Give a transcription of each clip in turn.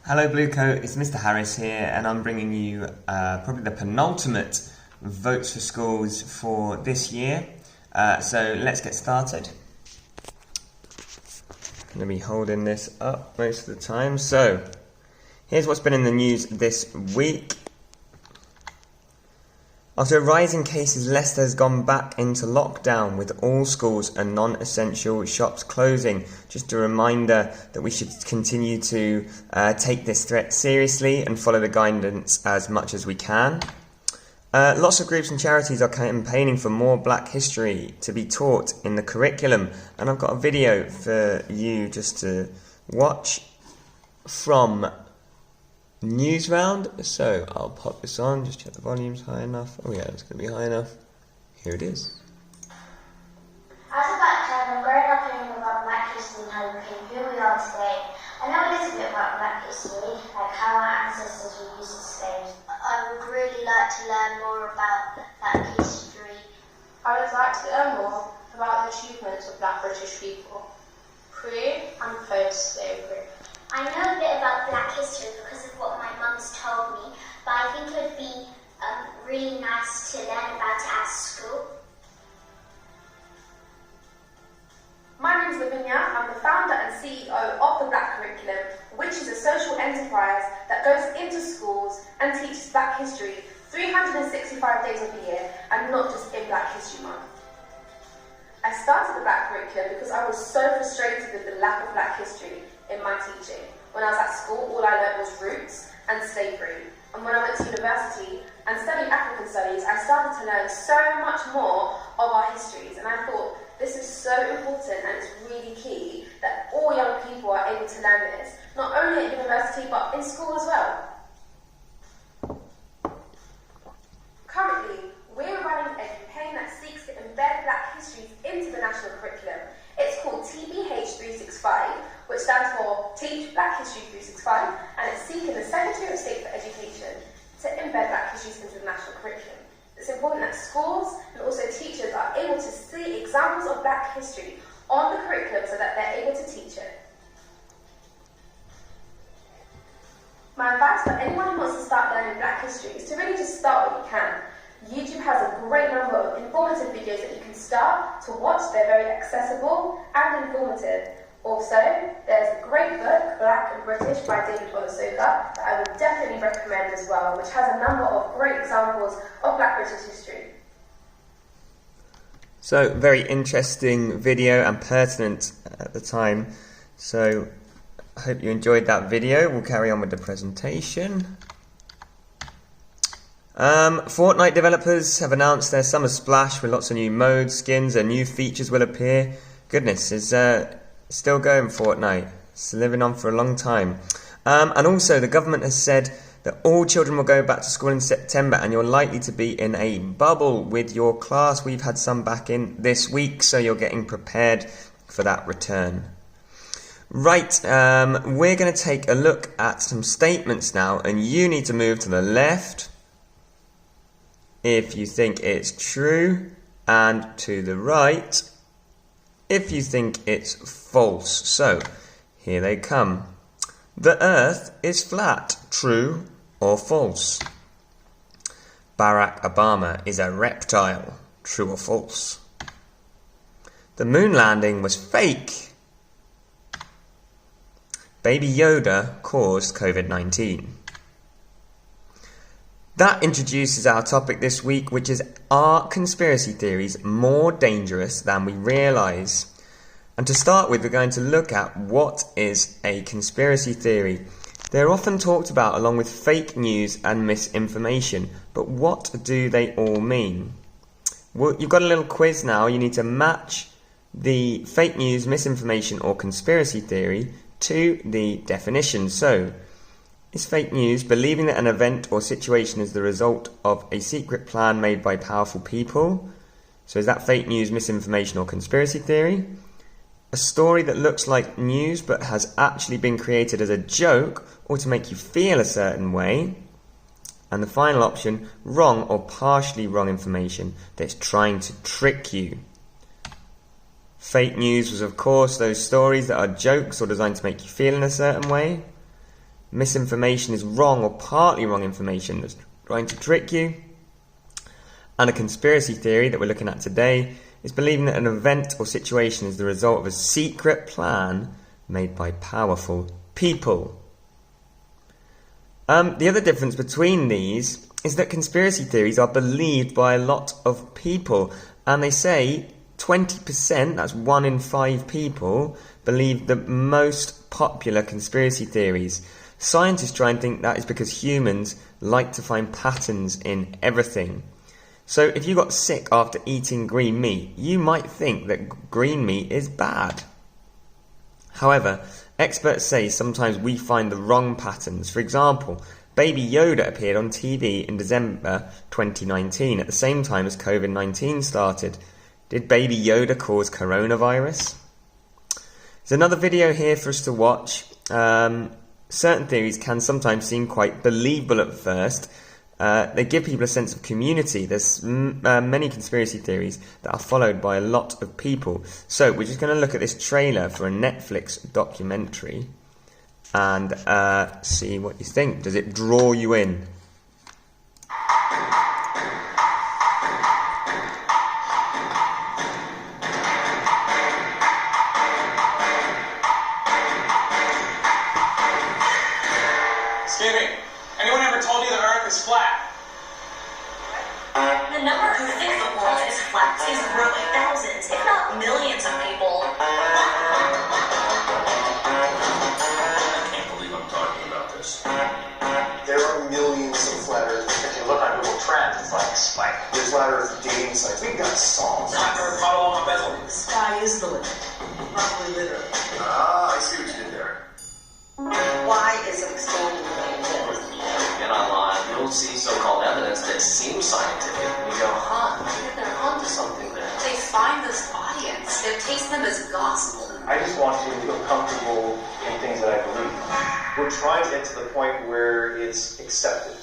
Hello Bluecoat, it's Mr. Harris here, and I'm bringing you probably the penultimate votes for schools for this year. So let's get started. I'm going to be holding this up most of the time. So here's what's been in the news this week. After a rise in cases, Leicester has gone back into lockdown with all schools and non-essential shops closing. Just a reminder that we should continue to take this threat seriously and follow the guidance as much as we can. Lots of groups and charities are campaigning for more Black history to be taught in the curriculum, and I've got a video for you just to watch from Newsround. So I'll pop this on, just check the volume's high enough. Oh yeah, it's going to be high enough. Here it is. As a Black child, I'm growing up hearing about Black history and how we became who we are today. I know a little bit about Black history, like how our ancestors were used as slaves. I would really like to learn more about Black history. I would like to learn more about the achievements of Black British people, pre- and post-slavery. I know a bit about Black history because of what my mum's told me, but I think it would be really nice to learn about it at school. My name is Lavinia. I'm the founder and CEO of the Black Curriculum, which is a social enterprise that goes into schools and teaches Black history 365 days of the year, and not just in Black History Month. I started the Black Curriculum because I was so frustrated with the lack of Black history in my teaching. When I was at school, all I learned was roots and slavery. And when I went to university and studied African studies, I started to learn so much more of our histories. And I thought, this is so important and it's really key that all young people are able to learn this, not only at university, but in school as well. Currently, we're running a campaign that seeks to embed Black histories into the national curriculum. It's called TBH 365, which stands for Teach Black History 365, and it's seeking the Secretary of State for Education to embed Black histories into the national curriculum. It's important that schools and also teachers are able to see examples of Black history on the curriculum so that they're able to teach it. My advice for anyone who wants to start learning Black history is to really just start what you can. YouTube has a great number of informative videos that you can start to watch. They're very accessible and informative. Also, there's a great book, Black and British, by David Olusoga, that I would definitely recommend as well, which has a number of great examples of Black British history. So, very interesting video and pertinent at the time. So, I hope you enjoyed that video. We'll carry on with the presentation. Fortnite developers have announced their summer splash with lots of new modes, skins, and new features will appear. Goodness, it's still going, Fortnite. It's living on for a long time. And also, the government has said that all children will go back to school in September, and you're likely to be in a bubble with your class. We've had some back in this week, so you're getting prepared for that return. Right, we're going to take a look at some statements now, and you need to move to the left if you think it's true, and to the right if you think it's false. So, here they come. The earth is flat, true or false? Barack Obama is a reptile, true or false? The moon landing was fake. Baby Yoda caused COVID-19. That introduces our topic this week, which is, are conspiracy theories more dangerous than we realise? And to start with, we're going to look at what is a conspiracy theory. They're often talked about along with fake news and misinformation, but what do they all mean? Well, you've got a little quiz now. You need to match the fake news, misinformation or conspiracy theory to the definition. So, is fake news believing that an event or situation is the result of a secret plan made by powerful people? So is that fake news, misinformation or conspiracy theory? A story that looks like news but has actually been created as a joke or to make you feel a certain way? And the final option, wrong or partially wrong information that's trying to trick you. Fake news was, of course, those stories that are jokes or designed to make you feel in a certain way. misinformation is wrong or partly wrong information that's trying to trick you. And a conspiracy theory that we're looking at today is believing that an event or situation is the result of a secret plan made by powerful people. The other difference between these is that conspiracy theories are believed by a lot of people, and they say 20%, that's 1 in 5 people, believe the most popular conspiracy theories. Scientists try and think that is because humans like to find patterns in everything. So if you got sick after eating green meat, you might think that green meat is bad. However, experts say sometimes we find the wrong patterns. For example, Baby Yoda appeared on TV in December 2019 at the same time as COVID-19 started. Did Baby Yoda cause coronavirus? There's another video here for us to watch. Certain theories can sometimes seem quite believable at first. They give people a sense of community. There's many conspiracy theories that are followed by a lot of people. So we're just going to look at this trailer for a Netflix documentary and see what you think. Does it draw you in? Excuse me, anyone ever told you the Earth is flat? The number who think the world is flat is growing. Thousands, if not millions of people. I can't believe I'm talking about this. There are millions of flat earthers. If you look on Google Trends, it's like a spike. There's flat earth dating sites. We've got songs. I'm gonna puddle on my bezel. The sky is the limit. Probably literally. Ah, I see what you did there. Why is it expanding the way it is? Get online, you'll see so-called evidence that seems scientific, and you go, maybe they're onto something there. They find this audience. They taste them as gospel. I just want you to feel comfortable in things that I believe. We're trying to get to the point where it's accepted.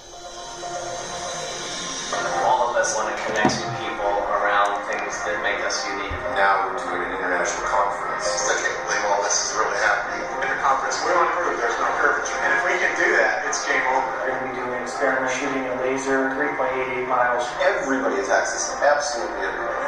All of us want to connect with people around things that make us unique. Now we're doing an international conference. I can't believe all this is really happening. In the conference, we want to prove there's no curvature. And if we can do that, it's game over. We're going to be doing an experiment shooting a laser 3.88 miles. Everybody attacks this. Absolutely everybody.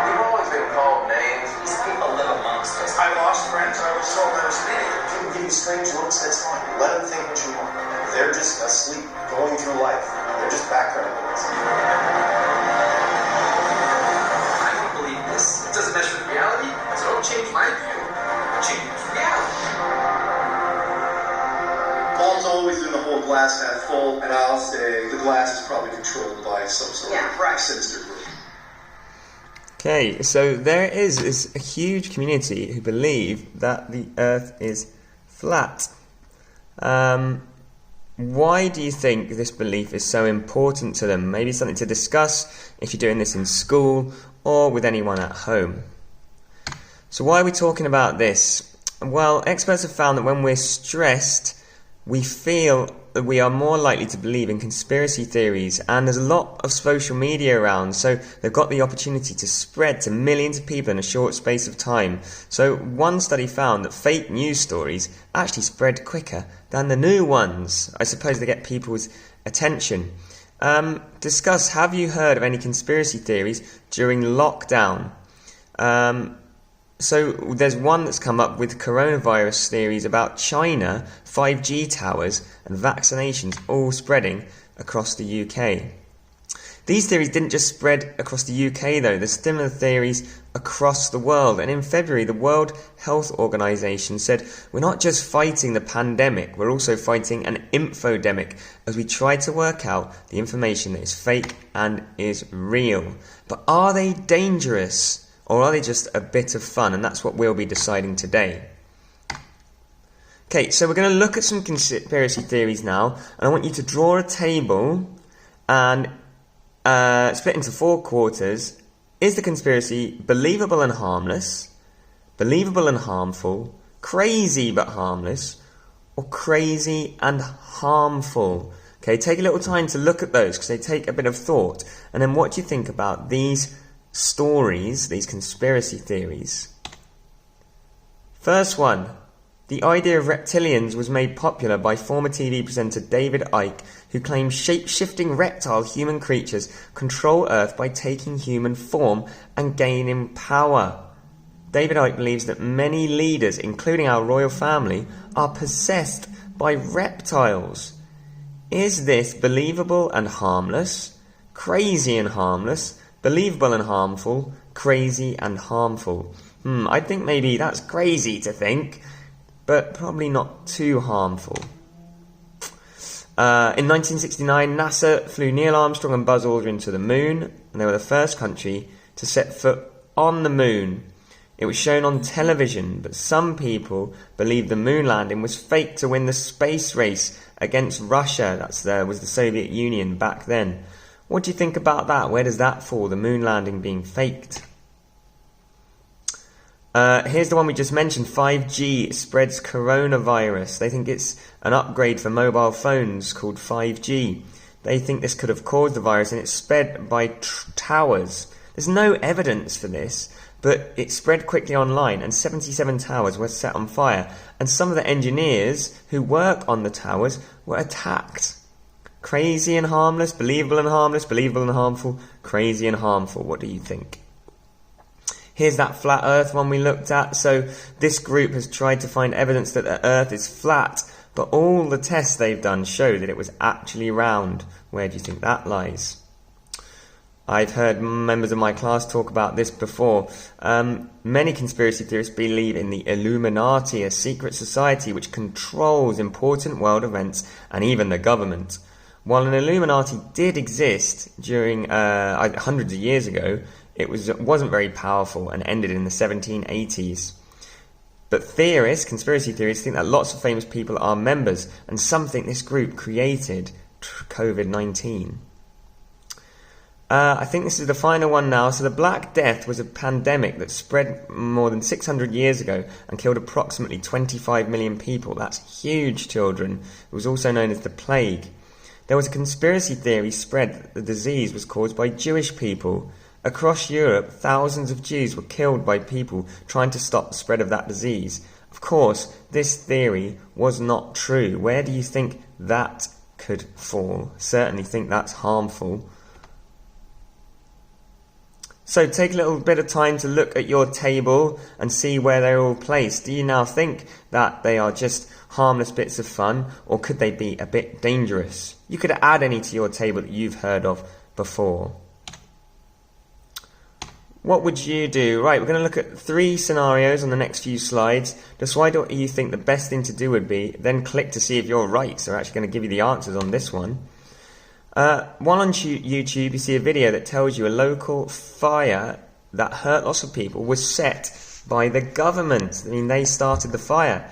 We've always been called names. These people live amongst us. I lost friends. I was so devastated. People give you strange looks. That's fine. Let them think what you want. They're just asleep, going through life. They're just background noise. I don't believe this. It doesn't mesh with reality, so don't change my view. Change reality. Paul's always in the whole glass half full, and I'll say the glass is probably controlled by some sort of sinister group. Okay, so there is a huge community who believe that the Earth is flat. Why do you think this belief is so important to them? Maybe something to discuss if you're doing this in school or with anyone at home. So why are we talking about this? Well, experts have found that when we're stressed, we feel that we are more likely to believe in conspiracy theories, and there's a lot of social media around, so they've got the opportunity to spread to millions of people in a short space of time. So one study found that fake news stories actually spread quicker than the new ones. I suppose they get people's attention. Discuss, have you heard of any conspiracy theories during lockdown? So there's one that's come up with coronavirus theories about China, 5G towers and vaccinations all spreading across the UK. These theories didn't just spread across the UK though, there's similar theories across the world, and in February the World Health Organization said we're not just fighting the pandemic, we're also fighting an infodemic as we try to work out the information that is fake and is real. But are they dangerous? Or are they just a bit of fun? And that's what we'll be deciding today. Okay, so we're going to look at some conspiracy theories now. And I want you to draw a table and split into 4 quarters. Is the conspiracy believable and harmless? Believable and harmful? Crazy but harmless? Or crazy and harmful? Okay, take a little time to look at those because they take a bit of thought. And then what do you think about these stories, these conspiracy theories? First one, The idea of reptilians was made popular by former TV presenter David Icke, who claimed shape-shifting reptile human creatures control Earth by taking human form and gaining power. David Icke believes that many leaders, including our royal family, are possessed by reptiles. Is this believable and harmless? Crazy and harmless? Believable and harmful? Crazy and harmful? I think maybe that's crazy to think, but probably not too harmful. In 1969, NASA flew Neil Armstrong and Buzz Aldrin to the moon, and they were the first country to set foot on the moon. It was shown on television, but some people believe the moon landing was fake to win the space race against Russia. That was the Soviet Union back then. What do you think about that? Where does that fall, the moon landing being faked? Here's the one we just mentioned. 5G spreads coronavirus. They think it's an upgrade for mobile phones called 5G. They think this could have caused the virus, and it's spread by towers. There's no evidence for this, but it spread quickly online, and 77 towers were set on fire, and some of the engineers who work on the towers were attacked. Crazy and harmless, believable and harmless, believable and harmful, crazy and harmful. What do you think? Here's that flat Earth one we looked at. So this group has tried to find evidence that the Earth is flat, but all the tests they've done show that it was actually round. Where do you think that lies? I've heard members of my class talk about this before. Many conspiracy theorists believe in the Illuminati, a secret society which controls important world events and even the government. While an Illuminati did exist during hundreds of years ago, it wasn't very powerful and ended in the 1780s. But theorists, conspiracy theorists, think that lots of famous people are members, and some think this group created COVID-19. I think this is the final one now. So the Black Death was a pandemic that spread more than 600 years ago and killed approximately 25 million people. That's huge, children. It was also known as the plague. There was a conspiracy theory spread that the disease was caused by Jewish people. Across Europe, thousands of Jews were killed by people trying to stop the spread of that disease. Of course, this theory was not true. Where do you think that could fall? Certainly think that's harmful. So take a little bit of time to look at your table and see where they're all placed. Do you now think that they are just harmless bits of fun, or could they be a bit dangerous? You could add any to your table that you've heard of before. What would you do? Right, we're going to look at 3 scenarios on the next few slides. Decide what you think the best thing to do would be, then click to see if you're right. So we're actually going to give you the answers on this one. While on YouTube, you see a video that tells you a local fire that hurt lots of people was set by the government. I mean, they started the fire.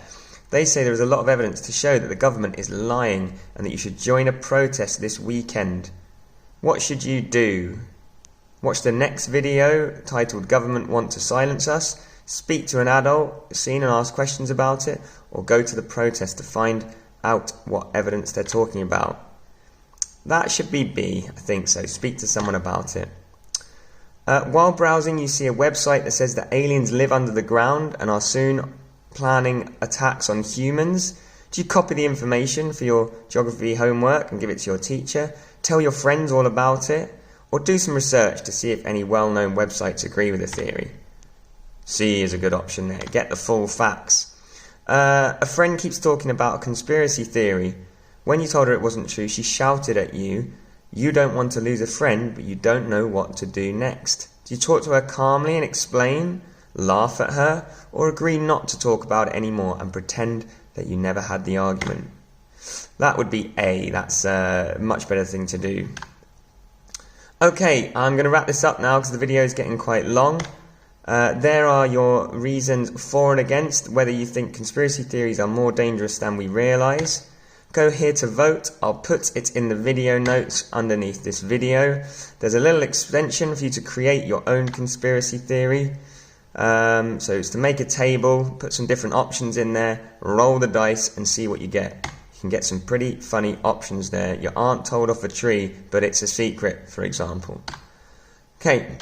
They say there is a lot of evidence to show that the government is lying and that you should join a protest this weekend. What should you do? Watch the next video titled "Government Want to Silence Us," speak to an adult seen and ask questions about it, or go to the protest to find out what evidence they're talking about. That should be B, I think so. Speak to someone about it. While browsing, you see a website that says that aliens live under the ground and are soon planning attacks on humans. Do you copy the information for your geography homework and give it to your teacher? Tell your friends all about it? Or do some research to see if any well-known websites agree with the theory? C is a good option there. Get the full facts. A friend keeps talking about a conspiracy theory. When you told her it wasn't true, she shouted at you. You don't want to lose a friend, but you don't know what to do next. Do you talk to her calmly and explain, laugh at her, or agree not to talk about it anymore and pretend that you never had the argument? That would be A. That's a much better thing to do. Okay, I'm going to wrap this up now because the video is getting quite long. There are your reasons for and against, whether you think conspiracy theories are more dangerous than we realise. Go here to vote. I'll put it in the video notes underneath this video. There's a little extension for you to create your own conspiracy theory. So it's to make a table, put some different options in there, roll the dice and see what you get. You can get some pretty funny options there. You aren't told off a tree, but it's a secret, for example. Okay,